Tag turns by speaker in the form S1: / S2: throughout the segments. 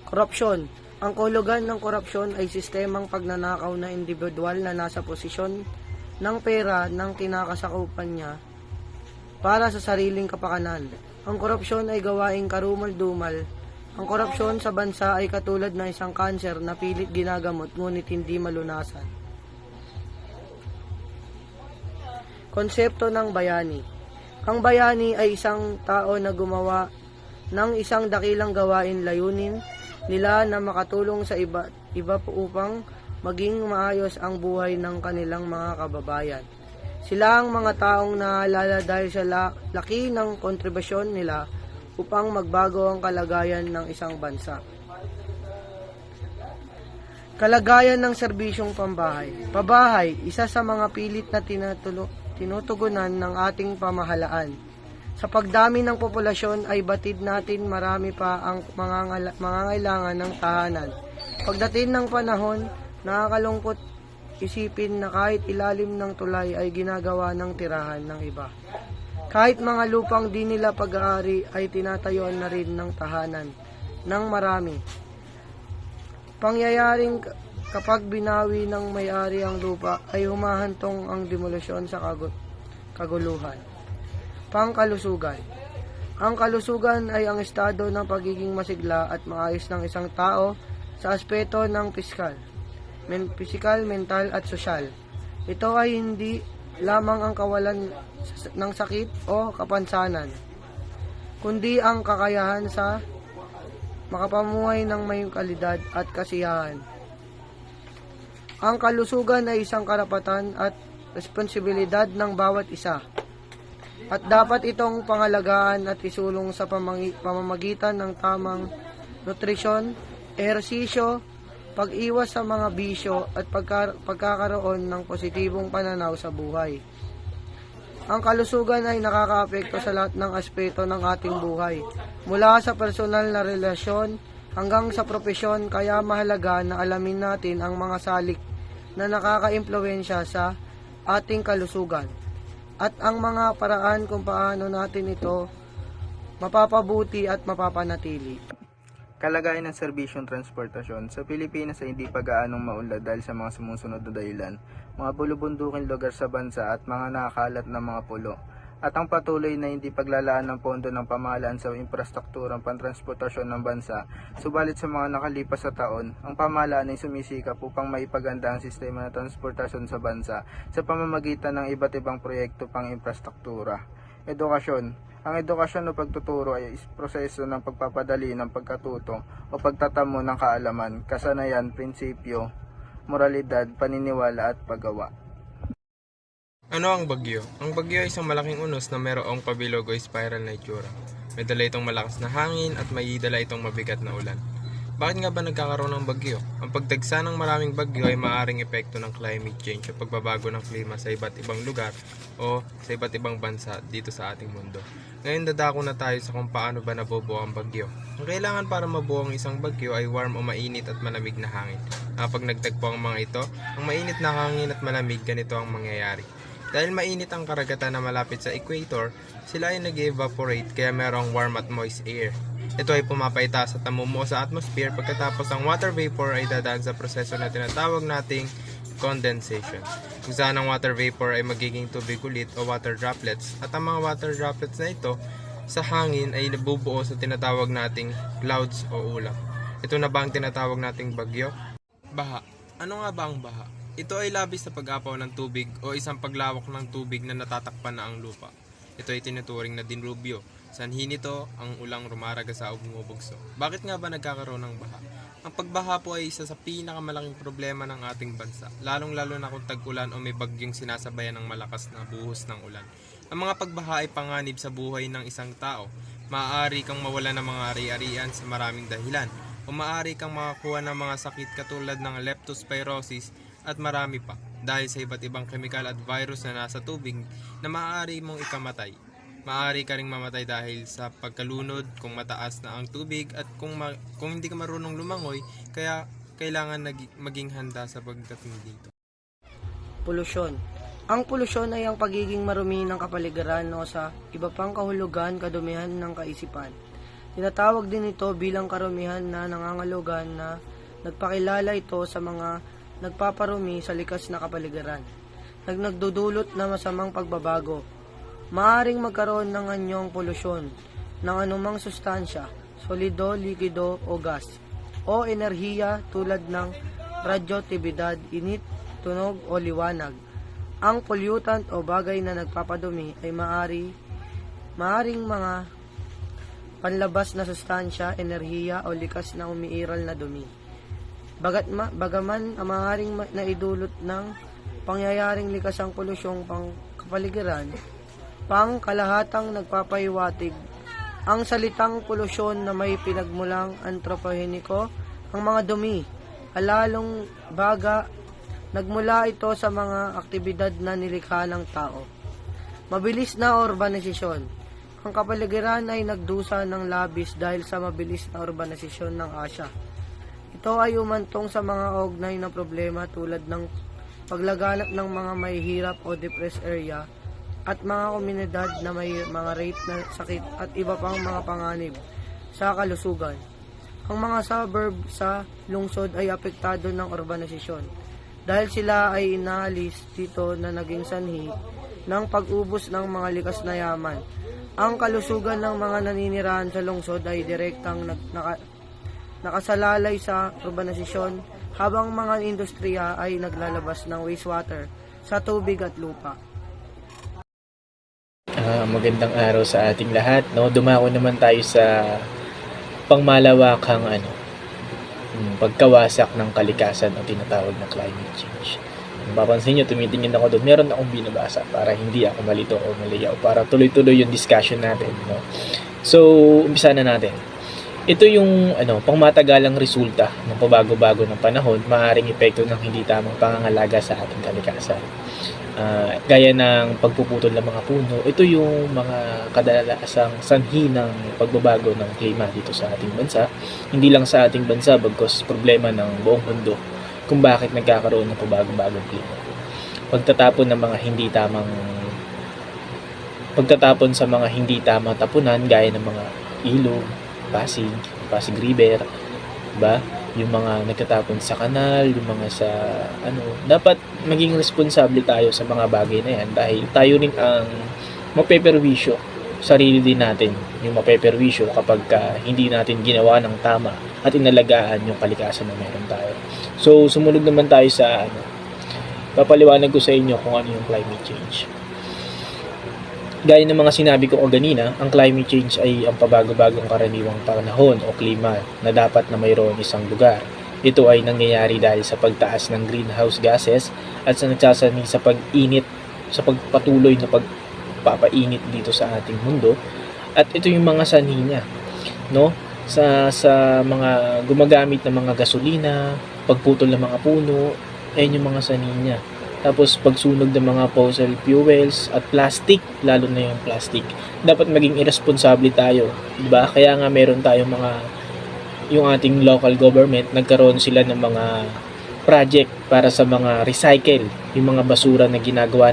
S1: Korupsyon. Ang kahulugan ng korupsyon ay sistemang pagnanakaw na individual na nasa posisyon ng pera ng kinakasakupan niya para sa sariling kapakanan. Ang korupsyon ay gawaing karumal-dumal. Ang korupsyon sa bansa ay katulad ng isang kanser na pilit ginagamot ngunit hindi malunasan. Konsepto ng bayani. Ang bayani ay isang tao na gumawa ng isang dakilang gawain, layunin nila na makatulong sa iba upang maging maayos ang buhay ng kanilang mga kababayan. Sila ang mga taong naalala dahil sa laki ng kontribusyon nila upang magbago ang kalagayan ng isang bansa. Kalagayan ng serbisyong pambahay. Pabahay, isa sa mga pilit na tinutugunan ng ating pamahalaan. Sa pagdami ng populasyon ay batid natin marami pa ang mangangailangan ng tahanan. Pagdating ng panahon, nakakalungkot isipin na kahit ilalim ng tulay ay ginagawa ng tirahan ng iba. Kahit mga lupang di nila pag-aari ay tinatayuan na rin ng tahanan ng marami. Pangyayaring kapag binawi ng may-ari ang lupa ay humahantong ang demolusyon sa kaguluhan. Pangkalusugan. Ang kalusugan ay ang estado ng pagiging masigla at maayos ng isang tao sa aspeto ng pisikal, mental at sosyal. Ito ay hindi lamang ang kawalan ng sakit o kapansanan, kundi ang kakayahan sa makapamuhay ng may kalidad at kasiyahan. Ang kalusugan ay isang karapatan at responsibilidad ng bawat isa, at dapat itong pangalagaan at isulong sa pamamagitan ng tamang nutrisyon, ehersisyo, pag-iwas sa mga bisyo at pagkakaroon ng positibong pananaw sa buhay. Ang kalusugan ay nakakaapekto sa lahat ng aspeto ng ating buhay, mula sa personal na relasyon hanggang sa propesyon, kaya mahalaga na alamin natin ang mga salik na nakakaimpluwensya sa ating kalusugan at ang mga paraan kung paano natin ito mapapabuti at mapapanatili.
S2: Kalagayan ng serbisyong transportasyon. Sa Pilipinas ay hindi pa gaanong maunlad dahil sa mga sumusunod na dahilan, mga bulubunduking lugar sa bansa at mga nakakalat na mga pulo. At ang patuloy na hindi paglalaan ng pondo ng pamahalaan sa infrastrukturang pantransportasyon ng bansa. Subalit sa mga nakalipas sa taon, ang pamahalaan ay sumisikap upang maipaganda ang sistema ng transportasyon sa bansa sa pamamagitan ng iba't ibang proyekto pang infrastruktura. Edukasyon. Ang edukasyon o pagtuturo ay proseso ng pagpapadali ng pagkatuto o pagtatamo ng kaalaman, kasanayan, prinsipyo, moralidad, paniniwala at paggawa.
S3: Ano ang bagyo? Ang bagyo ay isang malaking unos na mayroong pabilog o spiral na itsura. May dala itong malakas na hangin at may dala itong mabigat na ulan. Bakit nga ba nagkakaroon ng bagyo? Ang pagdagsa ng maraming bagyo ay maaaring epekto ng climate change o pagbabago ng klima sa iba't ibang lugar o sa iba't ibang bansa dito sa ating mundo. Ngayon dadako na tayo sa kung paano ba nabubuo ang bagyo. Ang kailangan para mabuo ang isang bagyo ay warm o mainit at malamig na hangin. Kapag nagtagpo ang mga ito, ang mainit na hangin at malamig, ganito ang mangyayari. Dahil mainit ang karagatan na malapit sa equator, sila ay nag-evaporate kaya merong warm at moist air. Ito ay pumapaitaas at namumuo sa atmosphere pagkatapos ang water vapor ay dadaan sa proseso na tinatawag nating condensation. Kung saan ang water vapor ay magiging tubig ulit o water droplets at ang mga water droplets na ito sa hangin ay nabubuo sa tinatawag nating clouds o ulap. Ito na ba ang tinatawag nating bagyo? Baha. Ano nga ba ang baha? Ito ay labis na pag-apaw ng tubig o isang paglawak ng tubig na natatakpan na ang lupa. Ito ay tinuturing na dinrubyo. Sanhi nito ang ulang rumaragasa o bumubugso. Bakit nga ba nagkakaroon ng baha? Ang pagbaha po ay isa sa pinakamalaking problema ng ating bansa, lalong-lalo na kung tag-ulan o may bagyong sinasabayan ng malakas na buhos ng ulan. Ang mga pagbaha ay panganib sa buhay ng isang tao. Maaari kang mawala ng mga ari-arian sa maraming dahilan, o maaari kang makakuha ng mga sakit katulad ng leptospirosis at marami pa dahil sa iba't ibang kemikal at virus na nasa tubig na maaari mong ikamatay. Maaari ka ring mamatay dahil sa pagkalunod kung mataas na ang tubig at kung hindi ka marunong lumangoy, kaya kailangan maging handa sa pagdating dito.
S1: Polusyon. Ang polusyon ay ang pagiging marumi ng kapaligiran o sa iba pang kahulugan, kadumihan ng kaisipan. Tinatawag din ito bilang karumihan na nangangahulugan na nagpakilala ito sa mga nagpaparumi sa likas na kapaligiran, nagdudulot na masamang pagbabago. Maaring magkaroon ng anyong polusyon ng anumang sustansya, solido, likido o gas, o enerhiya tulad ng radyotibidad, init, tunog o liwanag. Ang pollutant o bagay na nagpapadumi ay maaring mga panlabas na sustansya, enerhiya o likas na umiiral na dumi. Bagaman maaaring naidulot ng pangyayaring likas ang polusyong pangkapaligiran, pangkalahatang nagpapahiwatig ang salitang polusyon na may pinagmulang antropoheniko, ang mga dumi, alalong baga, nagmula ito sa mga aktibidad na nilikha ng tao. Mabilis na urbanisasyon. Ang kapaligiran ay nagdusa ng labis dahil sa mabilis na urbanisasyon ng Asya. Ito ay umantong sa mga ugnay na problema tulad ng paglaganap ng mga mahihirap o depressed area at mga komunidad na may mga rape na sakit at iba pang mga panganib sa kalusugan. Ang mga suburb sa lungsod ay apektado ng urbanisasyon dahil sila ay inaalis dito na naging sanhi ng pag-ubos ng mga likas na yaman. Ang kalusugan ng mga naninirahan sa lungsod ay direktang nakasalalay sa urbanisasyon habang mga industriya ay naglalabas ng wastewater sa tubig at lupa.
S4: Magandang araw sa ating lahat, no? Dumako naman tayo sa pangmalawakang pagkawasak ng kalikasan o tinatawag na climate change. Kung papansin nyo, tumitingin ako doon, meron akong binabasa para hindi ako malito o maliyaw, para tuloy-tuloy yung discussion natin, no? So, umpisa na natin. Ito yung pangmatagalang resulta ng pabago-bago ng panahon, maaaring epekto ng hindi tamang pangangalaga sa ating kalikasan. Gaya ng pagpuputol ng mga puno, ito yung mga kadalasang sanhi ng pagbabago ng klima dito sa ating bansa. Hindi lang sa ating bansa, bagkus problema ng buong mundo kung bakit nagkakaroon ng pabago-bagong klima. Pagtatapon sa mga hindi tamang tapunan gaya ng mga ilog, Pasig River, diba? Yung mga nagtatapon sa kanal, yung mga sa dapat maging responsable tayo sa mga bagay na yan dahil tayo rin ang mapeperwisyo, sarili din natin yung mapeperwisyo kapag hindi natin ginawa ng tama at inalagaan yung kalikasan na meron tayo. So, sumunod naman tayo sa papaliwanag ko sa inyo kung ano yung climate change. Gaya ng mga sinabi ko kanina, ang climate change ay ang pabago-bagong karaniwang panahon o klima na dapat na mayroon isang lugar. Ito ay nangyayari dahil sa pagtaas ng greenhouse gases at sa nagsasani sa pag-init, sa pagpatuloy na pagpapainit dito sa ating mundo. At ito yung mga sanhi niya, no? Sa mga gumagamit ng mga gasolina, pagputol ng mga puno, ayun yung mga sanhi niya. Tapos pagsunog ng mga fossil fuels at plastic, lalo na yung plastic. Dapat maging irresponsible tayo, 'di ba? Kaya nga meron tayong yung ating local government, nagkaroon sila ng mga project para sa mga recycle, yung mga basura na ginagawa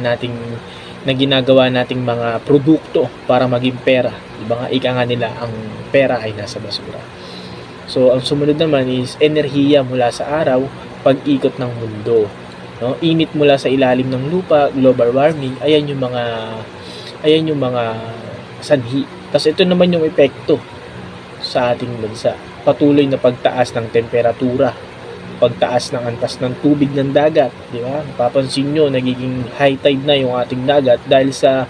S4: nating mga produkto para maging pera. 'Di ba nga ika nga nila ang pera ay nasa basura. So ang sumunod naman is enerhiya mula sa araw, pag-ikot ng mundo. No, init mula sa ilalim ng lupa, global warming, ayan yung mga sanhi. Tapos ito naman yung epekto sa ating bansa. Patuloy na pagtaas ng temperatura, pagtaas ng antas ng tubig ng dagat, di ba? Napapansin nyo, nagiging high tide na yung ating dagat dahil sa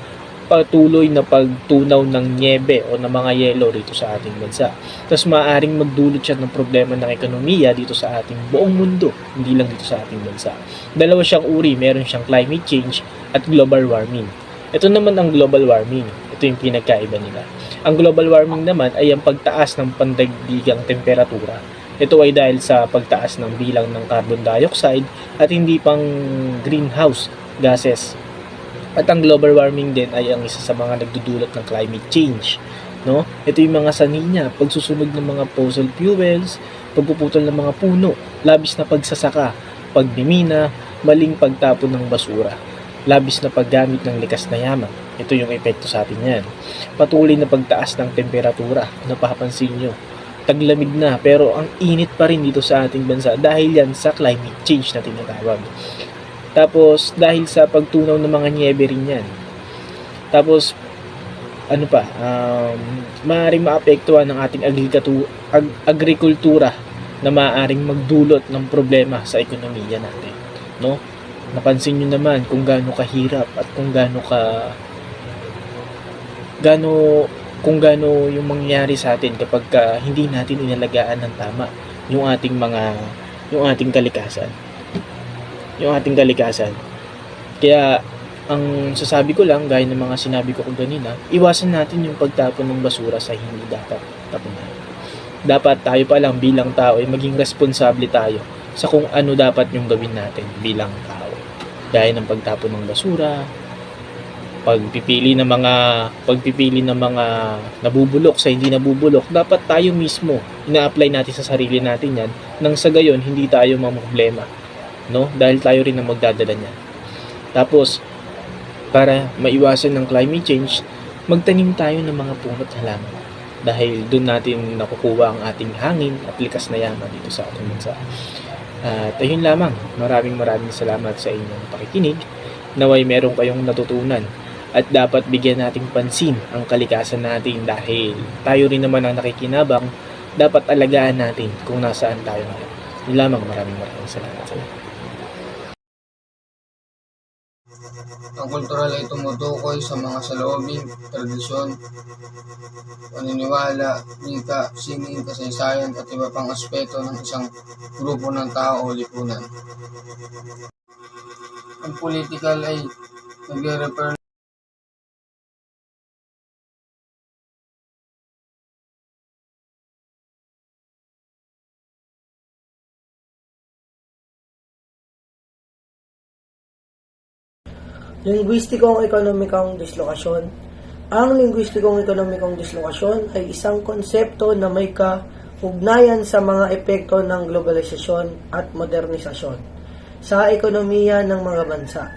S4: patuloy na pagtunaw ng niebe o ng mga yelo dito sa ating bansa. Tapos maaaring magdulot siya ng problema ng ekonomiya dito sa ating buong mundo, hindi lang dito sa ating bansa. Dalawa siyang uri, meron siyang climate change at global warming. Ito naman ang global warming, ito yung pinagkaiba nila. Ang global warming naman ay ang pagtaas ng pandaigdigang temperatura. Ito ay dahil sa pagtaas ng bilang ng carbon dioxide at hindi pang greenhouse gases. At ang global warming din ay ang isa sa mga nagdudulot ng climate change, no? Ito yung mga sanhi niya, pagsusunog ng mga fossil fuels, pagpuputol ng mga puno, labis na pagsasaka, pagmimina, maling pagtapon ng basura, labis na paggamit ng likas na yaman, Ito yung epekto sa atin yan. Patuloy na pagtaas ng temperatura. Napapansin nyo, taglamig na pero ang init pa rin dito sa ating bansa dahil yan sa climate change na tinatawag. Tapos dahil sa pagtunaw ng mga nyebe rin yan. Tapos ano pa, maaaring maapektuhan ng ating agrikultura na maaaring magdulot ng problema sa ekonomiya natin, no? Napansin nyo naman kung gaano kahirap at kung gaano yung mangyayari sa atin kapag hindi natin inalagaan ng tama yung ating kalikasan. Kaya ang sasabi ko lang, gaya ng mga sinabi ko kanina, iwasan natin yung pagtapon ng basura sa hindi dapat tapunan. Dapat tayo pa lang bilang tao ay maging responsable tayo sa kung ano dapat yung gawin natin bilang tao. Gaya ng pagtapon ng basura, pagpipili ng mga nabubulok sa hindi nabubulok, dapat tayo mismo ina-apply natin sa sarili natin yan nang sa gayon hindi tayo mamroblema, no? Dahil tayo rin ang magdadala niyan. Tapos para maiwasan ng climate change, magtanim tayo ng mga puno't halaman dahil doon natin nakukuha ang ating hangin at likas na yaman dito sa ating bansa. At ayun lamang, maraming salamat sa inyong pakikinig. Naway meron kayong natutunan at dapat bigyan nating pansin ang kalikasan natin dahil tayo rin naman ang nakikinabang, dapat alagaan natin kung nasaan tayo ngayon. Yun lamang, maraming salamat sa inyo.
S5: Ang kultural ay tumutukoy sa mga saloobin, tradisyon, paniniwala, wika, sining, kasaysayan at iba pang aspeto ng isang grupo ng tao o lipunan. Ang political ay nagre-refer
S1: Lingwistikong ekonomikong dislokasyon. Ang lingwistikong ekonomikong dislokasyon ay isang konsepto na may kaugnayan sa mga epekto ng globalisasyon at modernisasyon sa ekonomiya ng mga bansa.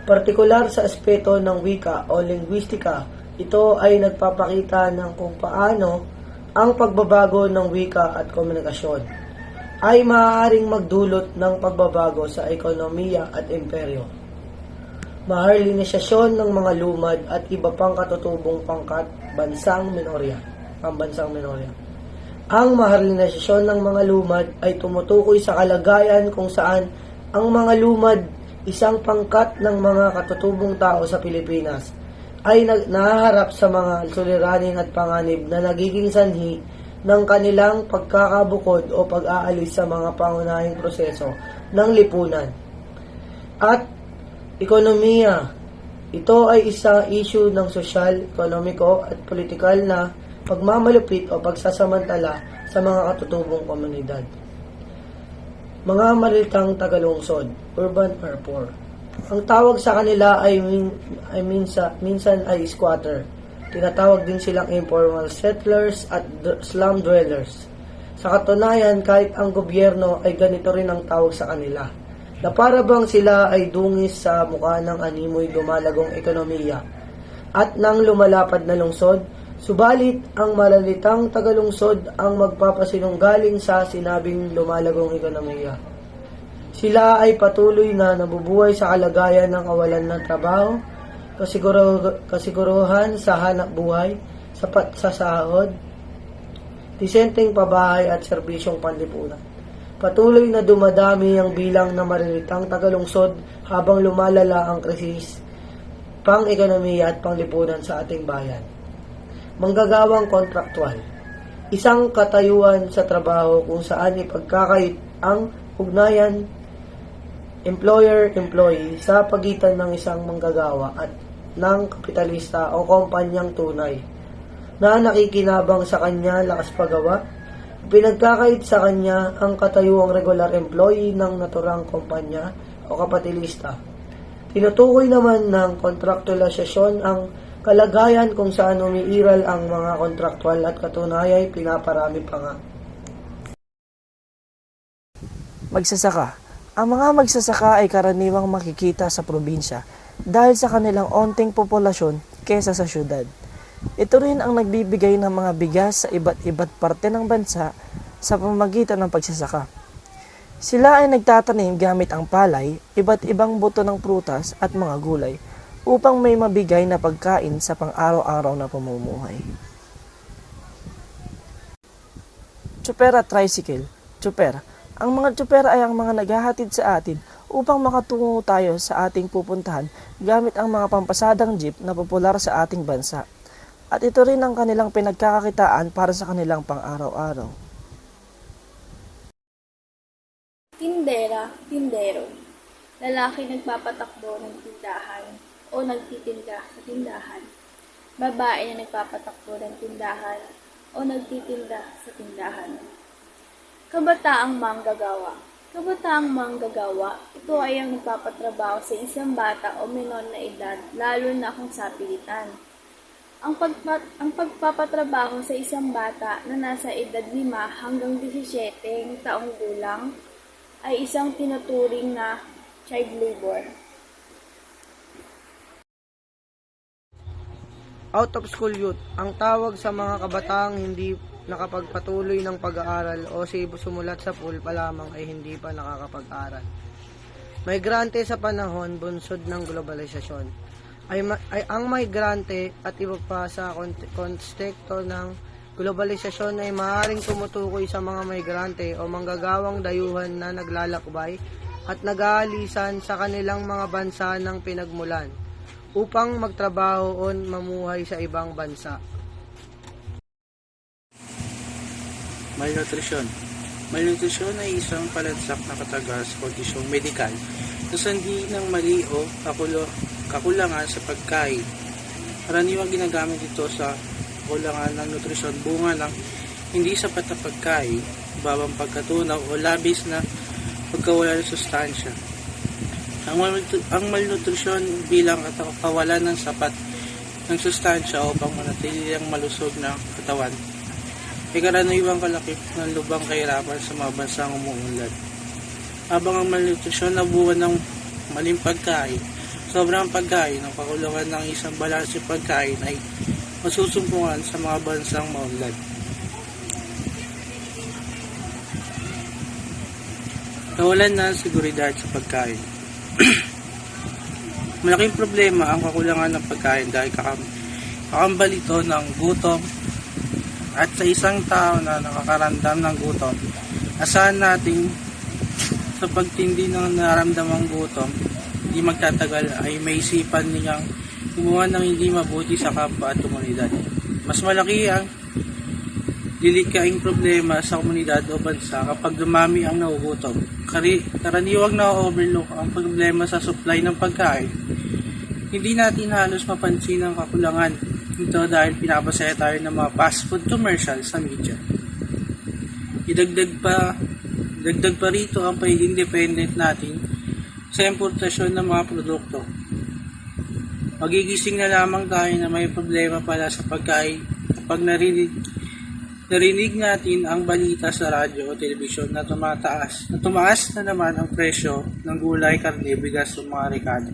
S1: Partikular sa aspeto ng wika o lingwistika, ito ay nagpapakita ng kung paano ang pagbabago ng wika at komunikasyon ay maaaring magdulot ng pagbabago sa ekonomiya at imperyo. Maharlinisasyon ng mga lumad at iba pang katutubong pambansang minorya. Ang maharlinisasyon ng mga lumad ay tumutukoy sa kalagayan kung saan ang mga lumad, isang pangkat ng mga katutubong tao sa Pilipinas, ay nahaharap sa mga suliranin at panganib na nagiging sanhi ng kanilang pagkakabukod o pag-aalis sa mga pangunahing proseso ng lipunan at ekonomiya. Ito ay isang issue ng sosyal, ekonomiko at politikal na pagmamalupit o pagsasamantala sa mga katutubong komunidad. Mga maritang tagalungsod, urban or poor. Ang tawag sa kanila ay minsan ay squatter. Tinatawag din silang informal settlers at slum dwellers. Sa katunayan, kahit ang gobyerno ay ganito rin ang tawag sa kanila, na para bang sila ay dungis sa mukha ng animoy dumalagong ekonomiya at nang lumalapad na lungsod, subalit ang malalitang tagalungsod ang magpapasinunggaling sa sinabing lumalagong ekonomiya. Sila ay patuloy na nabubuhay sa kalagayan ng kawalan ng trabaho, kasiguruhan sa hanap buhay, sapat sa sahod, disenteng pabahay at serbisyong panlipunan. Patuloy na dumadami ang bilang na marilitang tagalungsod habang lumalala ang krisis, pang-ekonomiya at panglipunan sa ating bayan. Manggagawang kontraktual. Isang katayuan sa trabaho kung saan ipagkakait ang ugnayan employer-employee sa pagitan ng isang manggagawa at ng kapitalista o kumpanyang tunay na nakikinabang sa kanya lakas pagawa. Pinagkakait sa kanya ang katayuang regular employee ng naturang kumpanya o kapitalista. Tinutukoy naman ng kontraktualisasyon ang kalagayan kung saan umiiral ang mga kontraktual at katunayay pinaparami pa nga. Magsasaka. Ang mga magsasaka ay karaniwang makikita sa probinsya
S6: dahil sa kanilang onting populasyon kesa sa syudad. Ito rin ang nagbibigay ng mga bigas sa iba't parte ng bansa sa pamamagitan ng pagsasaka. Sila ay nagtatanim gamit ang palay, iba't ibang buto ng prutas at mga gulay upang may mabigay na pagkain sa pang-araw-araw na pamumuhay. Tsuper at tricycle. Tsuper. Ang mga tsuper ay ang mga naghahatid sa atin upang makatungo tayo sa ating pupuntahan gamit ang mga pampasadang jeep na popular sa ating bansa. At ito rin ang kanilang pinagkakakitaan para sa kanilang pang-araw-araw.
S7: Tindera, tindero. Lalaki nagpapatakbo ng tindahan o nagtitinda sa tindahan. Babae na nagpapatakbo ng tindahan o nagtitinda sa tindahan. Kabataang manggagawa. Kabataang manggagawa, ito ay ang nagpapatrabaho sa isang bata o menor na edad, lalo na kung sa pilitan. Ang pagpapatrabaho sa isang bata na nasa edad 5 hanggang 17 taong gulang ay isang tinuturing na child labor.
S1: Out of school youth, ang tawag sa mga kabataang hindi nakapagpatuloy ng pag-aaral o sumulat sa pool pa lamang ay hindi pa nakakapag-aral. Migrante sa panahon bunsod ng globalisasyon. Ang migrante at iba pa sa konteksto ng globalisasyon ay maaaring tumutukoy sa mga migrante o manggagawang dayuhan na naglalakbay at nag-aalisan sa kanilang mga bansa ng pinagmulan upang magtrabaho o mamuhay sa ibang bansa.
S2: Malnutrisyon. Malnutrisyon ay isang palansak na kataga sa kondisyong medikal na sanhi ng mali o kakulangan sa pagkain. Karaniwang ginagamit ito sa kakulangan ng nutrisyon bunga ng hindi sapat na pagkain, babang pagkatunaw o labis na pagkawala ng sustansya. Ang malnutrisyon bilang kawalan ng sapat ng sustansya upang manatili ang malusog na katawan ay karaniwang kalakip ng lubang kahirapan sa mga bansang umuunlad. Habang ang malnutrisyon nabuwan ng maling pagkain, sobrang pagkain ng kakulangan ng isang balanse pagkain ay masusumpungan sa mga bansang maunlad. Kawalan ng seguridad sa pagkain. Malaking problema ang kakulangan ng pagkain dahil kakambal ito ng gutom at sa isang tao na nakakaramdam ng gutom, asahan natin sa pagtindi ng nararamdamang gutom, hindi magtatagal ay may isipan niyang gumawa ng hindi mabuti sa kapwa at komunidad. Mas malaki ang lilikhaing problema sa komunidad o bansa kapag dumami ang nagugutom. Karaniwang na-overlook ang problema sa supply ng pagkain. Hindi natin halos mapansin ang kakulangan ito dahil pinapasaya tayo ng mga fast food commercial sa media. Dagdag pa rito ang pagiging dependent natin sa importasyon ng mga produkto. Magigising na lamang tayo na may problema pala sa pagkain kapag narinig natin ang balita sa radyo o telebisyon na tumaas na naman ang presyo ng gulay, karne, bigas o mga rekado.